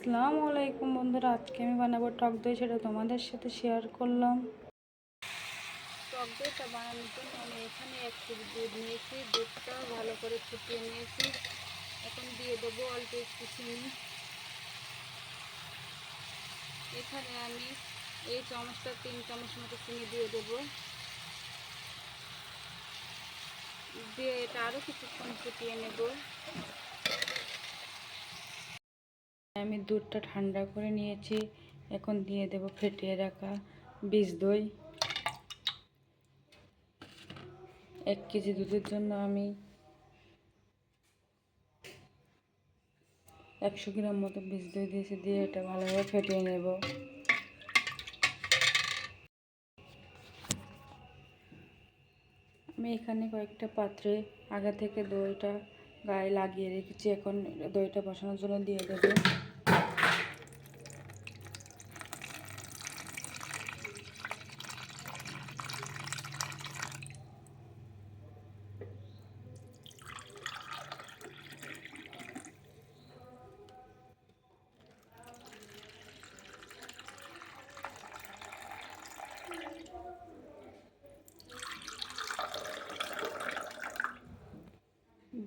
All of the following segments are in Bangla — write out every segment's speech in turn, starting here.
আসসালামু আলাইকুম বন্ধুরা, আজকে আমি বানাবো টক দই, সেটা তোমাদের সাথে শেয়ার করলাম। টক দইটা বানানোর জন্য আমি এখানে 1 কেজি দুধ নিয়েছি। দুধটা ভালো করে ফুটিয়ে নিয়েছি। এখন দিয়ে দেবো অল্প একটু চিনি। এখানে আমি এই চামচটা 3 চামচ মতো চিনি দিয়ে দেবো। দিয়ে এটা আরও কিছুক্ষণ ফুটিয়ে নেব। আমি দুধটা ঠান্ডা করে নিয়েছি। এখন দিয়ে দেব ফেটিয়ে রাখা বীজ দই। 1 কেজি দুধের জন্য আমি 100 গ্রাম মতো বীজ দই দিয়েছি। দিয়ে এটা ভালোভাবে ফেটিয়ে নেব। আমি এখানে কয়েকটা পাত্রে আগে থেকে দইটা গায়ে লাগিয়ে রেখেছি। এখন দইটা বসানোর জন্য দিয়ে দেবো।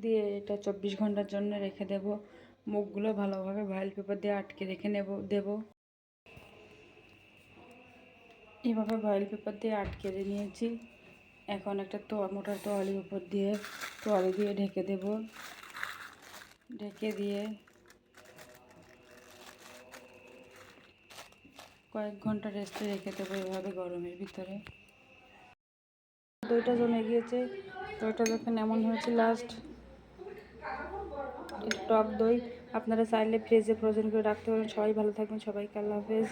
দিয়ে এটা 24 ঘন্টার জন্য রেখে দেব। মুখগুলো ভালোভাবে ফয়েল পেপার দিয়ে আটকে রেখে দেব। এভাবে ফয়েল পেপার দিয়ে আটকে নিয়েছি। এখন একটা মোটা তোয়ালির উপর দিয়ে তোয়ালি দিয়ে ঢেকে দেব। ঢেকে দিয়ে কয়েক ঘন্টা রেস্টে রেখে দেবো এভাবে গরমের ভিতরে। দইটা জমে গিয়েছে। দইটা দেখেন এমন হয়েছে। লাস্ট টক দই আপনারা চাইলে ফ্রিজে ফ্রোজেন করে রাখতে পারেন। সবাই ভালো থাকবেন। সবাইকে আল্লাহ হাফেজ।